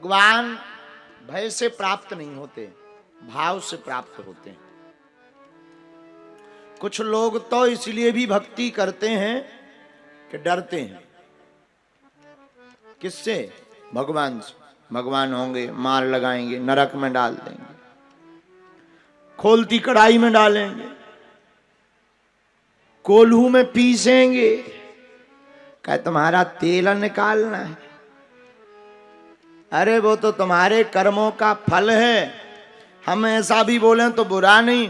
भगवान भय से प्राप्त नहीं होते, भाव से प्राप्त होते हैं। कुछ लोग तो इसलिए भी भक्ति करते हैं कि डरते हैं। किससे? भगवान से। भगवान होंगे, मार लगाएंगे, नरक में डाल देंगे, खोलती कढ़ाई में डालेंगे, कोल्हू में पीसेंगे, क्या तुम्हारा तेल निकालना है? अरे वो तो तुम्हारे कर्मों का फल है। हम ऐसा भी बोलें तो बुरा नहीं,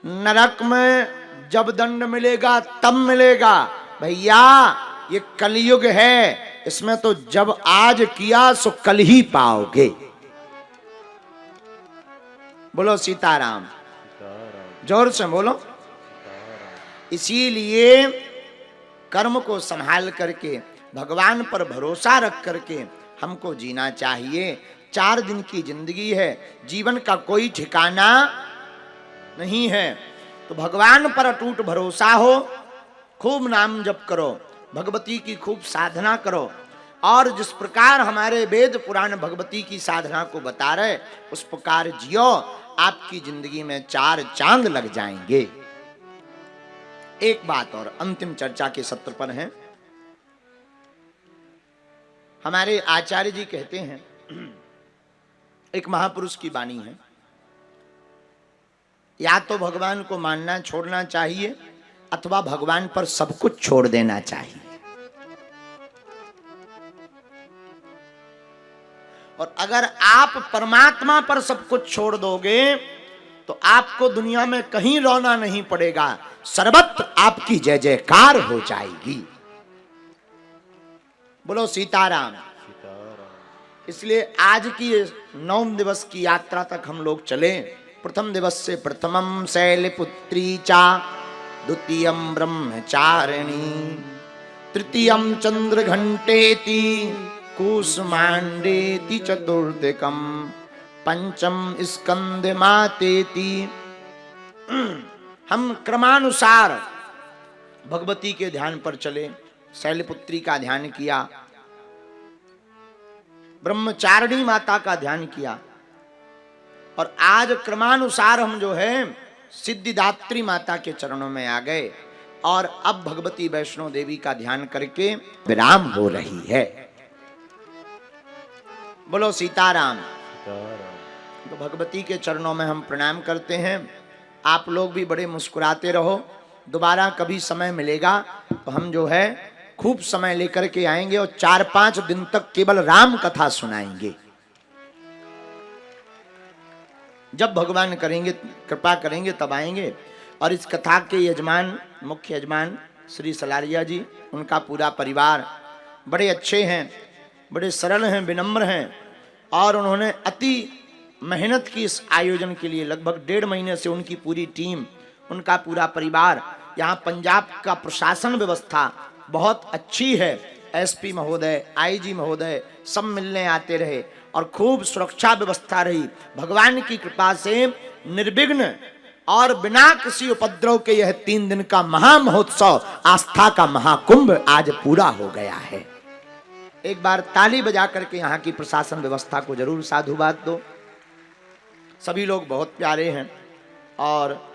नरक में जब दंड मिलेगा तब मिलेगा। भैया ये कलयुग है, इसमें तो जब आज किया सो कल ही पाओगे। बोलो सीताराम, जोर से बोलो। इसीलिए कर्म को संभाल करके भगवान पर भरोसा रख करके हमको जीना चाहिए। 4 दिन की जिंदगी है, जीवन का कोई ठिकाना नहीं है, तो भगवान पर अटूट भरोसा हो। खूब नाम जप करो, भगवती की खूब साधना करो, और जिस प्रकार हमारे वेद पुराण भगवती की साधना को बता रहे उस प्रकार जियो। आपकी जिंदगी में 4 चांद लग जाएंगे। एक बात और, अंतिम चर्चा के सत्र पर है। हमारे आचार्य जी कहते हैं, एक महापुरुष की वाणी है, या तो भगवान को मानना छोड़ना चाहिए अथवा भगवान पर सब कुछ छोड़ देना चाहिए। और अगर आप परमात्मा पर सब कुछ छोड़ दोगे तो आपको दुनिया में कहीं रोना नहीं पड़ेगा, सर्वत्र आपकी जय जयकार हो जाएगी। बोलो सीताराम। इसलिए आज की 9 दिवस की यात्रा तक हम लोग चले। प्रथम दिवस से प्रथमम शैलपुत्री चा, द्वितीयम ब्रह्मचारिणी, तृतीयम चंद्रघंटेति, कूष्मांडेति, चतुर्दिकम पंचम स्कंदमातेति। हम क्रमानुसार भगवती के ध्यान पर चले, शैलपुत्री का ध्यान किया, ब्रह्मचारिणी माता का ध्यान किया, और आज क्रमानुसार हम जो है सिद्धिदात्री माता के चरणों में आ गए, और अब भगवती वैष्णो देवी का ध्यान करके विराम हो रही है। बोलो सीताराम। तो भगवती के चरणों में हम प्रणाम करते हैं। आप लोग भी बड़े मुस्कुराते रहो। दोबारा कभी समय मिलेगा तो हम जो है खूब समय लेकर के आएंगे और 4-5 दिन तक केवल राम कथा सुनाएंगे। जब भगवान करेंगे, कृपा करेंगे तब आएंगे। और इस कथा के यजमान, मुख्य यजमान श्री सलारिया जी, उनका पूरा परिवार बड़े अच्छे हैं, बड़े सरल हैं, विनम्र हैं, और उन्होंने अति मेहनत की इस आयोजन के लिए। लगभग 1.5 महीने से उनकी पूरी टीम, उनका पूरा परिवार, यहाँ पंजाब का प्रशासन व्यवस्था बहुत अच्छी है। एसपी महोदय, आईजी महोदय सब मिलने आते रहे और खूब सुरक्षा व्यवस्था रही। भगवान की कृपा से निर्विघ्न और बिना किसी उपद्रव के यह 3 दिन का महामहोत्सव, आस्था का महाकुंभ आज पूरा हो गया है। एक बार ताली बजा करके यहाँ की प्रशासन व्यवस्था को जरूर साधुवाद दो। सभी लोग बहुत प्यारे हैं, और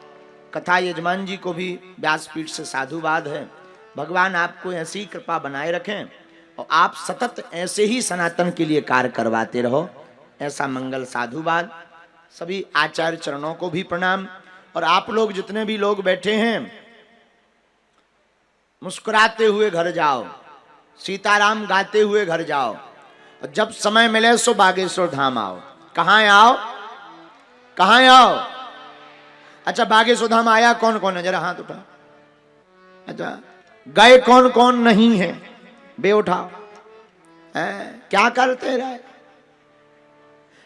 कथा यजमान जी को भी व्यासपीठ से साधुवाद है। भगवान आपको ऐसी कृपा बनाए रखें और आप सतत ऐसे ही सनातन के लिए कार्य करवाते रहो, ऐसा मंगल साधुवाद। सभी आचार्य चरणों को भी प्रणाम। और आप लोग जितने भी लोग बैठे हैं, मुस्कुराते हुए घर जाओ, सीताराम गाते हुए घर जाओ, और जब समय मिले सो बागेश्वर धाम आओ। कहाँ आओ? कहाँ आओ? अच्छा, बागेश्वर धाम आया कौन कौन है? जरा हाथ उठा। अच्छा, गए कौन कौन नहीं है? बे उठाओ। क्या करते रहे?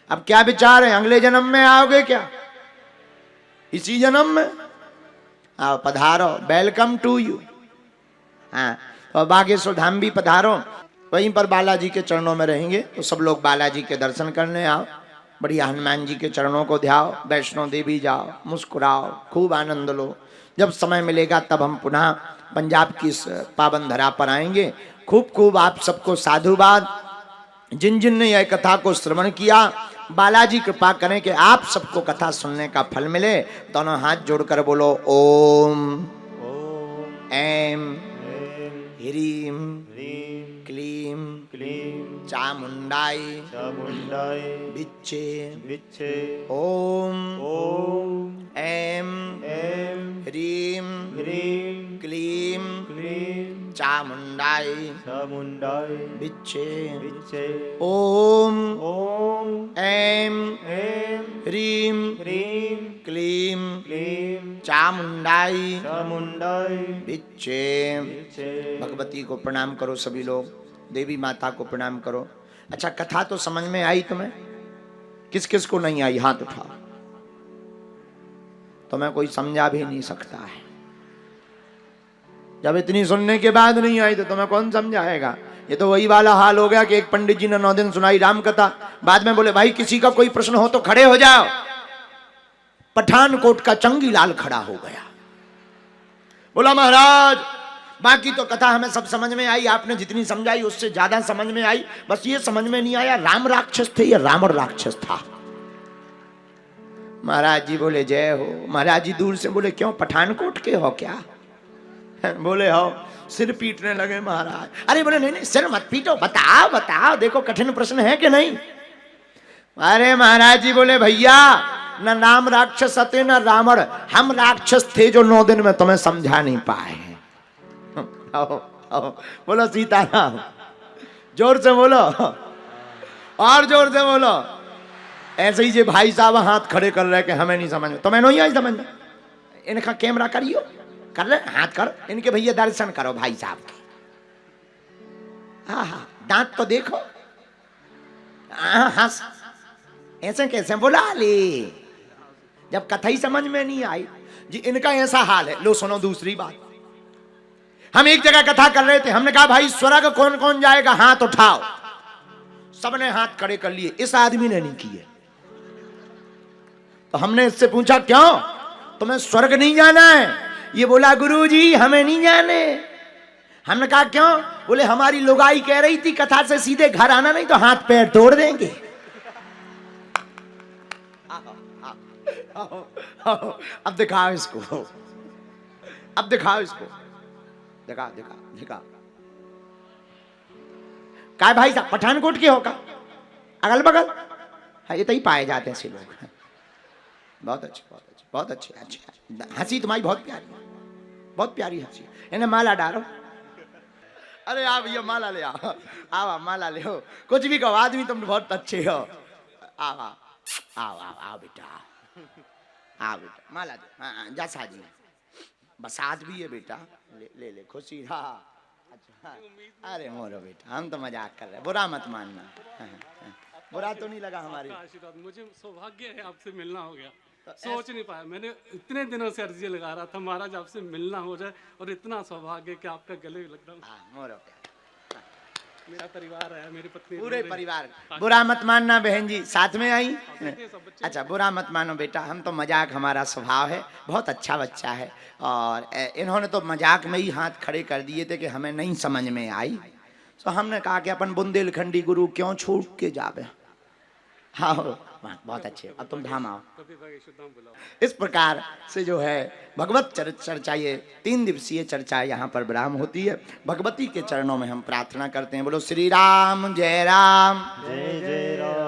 अब क्या विचार है? अगले जन्म में आओगे क्या? इसी जन्म में आओ, पधारो, वेलकम टू यू। हाँ, और बागेश्वर धाम भी पधारो। वहीं पर बालाजी के चरणों में रहेंगे, तो सब लोग बालाजी के दर्शन करने आओ। बढ़िया हनुमान जी के चरणों को ध्याओ, वैष्णो देवी जाओ, मुस्कुराओ, खूब आनंद लो। जब समय मिलेगा तब हम पुनः पंजाब की इस पावन धरा पर आएंगे। खूब खूब आप सबको साधुवाद। जिन जिन ने यह कथा को श्रवण किया, बालाजी कृपा करें कि आप सबको कथा सुनने का फल मिले। दोनों हाथ जोड़कर बोलो ओम ऐं ह्रीं क्लीं चामुंडाय विच्चे ओम ऐं ह्रीं क्लीं चामुंडाय विच्चे ओम ऐं ह्रीं क्लीं चामुंडाय विच्चे। भगवती को प्रणाम करो सभी लोग, देवी माता को प्रणाम करो। अच्छा, कथा तो समझ में आई तुम्हें? किस किस को नहीं आई हाथ उठाओ। तुम्हें कोई समझा भी नहीं सकता है। जब इतनी सुनने के बाद नहीं आई तो तुम्हें कौन समझाएगा? ये तो वही वाला हाल हो गया कि एक पंडित जी ने 9 दिन सुनाई राम कथा, बाद में बोले भाई किसी का कोई प्रश्न हो तो खड़े हो जाओ। पठानकोट का चंगीलाल खड़ा हो गया, बोला महाराज बाकी तो कथा हमें सब समझ में आई, आपने जितनी समझाई उससे ज्यादा समझ में आई, बस ये समझ में नहीं आया राम राक्षस थे या रावण राक्षस था। महाराज जी बोले जय हो। महाराज जी दूर से बोले क्यों पठानकोट के हो क्या? बोले हो। सिर पीटने लगे महाराज। अरे बोले नहीं नहीं सिर मत पीटो, बताओ बताओ, देखो कठिन प्रश्न है कि नहीं। अरे महाराज जी बोले भैया न राम राक्षस थे न रावण, हम राक्षस थे जो 9 दिन में तुम्हें समझा नहीं पाए। आओ आओ बोलो सीताराम, जोर से बोलो और जोर से बोलो। ऐसे ही जे भाई साहब हाथ खड़े कर रहे कि हमें नहीं समझ में, तुम्हें नहीं आई समझ में? इनका कैमरा करियो, कर ले हाथ कर, इनके भैया दर्शन करो भाई साहब के। हाँ दांत तो देखो। हाँ ऐसे कैसे बोला ले, जब कथा ही समझ में नहीं आई जी। इनका ऐसा हाल है। लो सुनो दूसरी बात, हम एक जगह कथा कर रहे थे, हमने कहा भाई स्वर्ग कौन कौन जाएगा हाथ उठाओ। सबने हाथ खड़े कर लिए, इस आदमी ने नहीं किए। तो हमने इससे पूछा क्यों, तुम्हें स्वर्ग नहीं जाना है? ये बोला गुरुजी हमें नहीं जाने। हमने कहा क्यों? बोले हमारी लुगाई कह रही थी कथा से सीधे घर आना, नहीं तो हाथ पैर तोड़ देंगे। अब दिखाओ इसको, अब दिखाओ इसको, दिखा दिखा दिखा। क्या भाई साहब पठानकोट के हो का? अगल बगल है ये तो ही पाए जाते हैं ऐसे लोग। बहुत अच्छे बहुत अच्छे बहुत अच्छे अच्छे। हंसी तुम्हारी बहुत प्यारी, बहुत प्यारी हंसी। इन्हें माला डालो। अरे आप भैया माला ले आओ, आओ माला ले हो, कुछ भी कहो आदमी तुम बहुत अच्छे हो। आओ आओ आओ आओ बेटा, आओ बेटा माला दे। हाँ जैसा जी बसात भी है बेटा, ले ले ले खुशी। हाँ अच्छा। अरे मोरो बेटा हम तो मजाक कर रहे हैं, बुरा मत मानना। बुरा तो नहीं लगा हमारी। आशीर्वाद, मुझे सौभाग्य है आपसे मिलना हो गया। सोच नहीं पाया, मैंने इतने दिनों से अर्जी लगा रहा था महाराज आपसे मिलना हो जाए, और इतना सौभाग्य कि आपका गले लग रहा हूँ। मोरो मेरा परिवार है, मेरी पत्नी, पूरे परिवार। बुरा मत मानना बहन जी, साथ में आई। अच्छा बुरा मत मानो बेटा, हम तो मजाक हमारा स्वभाव है। बहुत अच्छा बच्चा है। और इन्होंने तो मजाक में ही हाथ खड़े कर दिए थे कि हमें नहीं समझ में आई। तो हमने कहा कि अपन बुंदेलखंडी गुरु क्यों छूट के जावे। हाँ बहुत अच्छे। अब तुम धाम आओ। इस प्रकार से जो है भगवत चर्चा, ये 3 दिवसीय चर्चा यहाँ पर विराम होती है। भगवती के चरणों में हम प्रार्थना करते हैं। बोलो श्री राम जय राम, जय जय राम।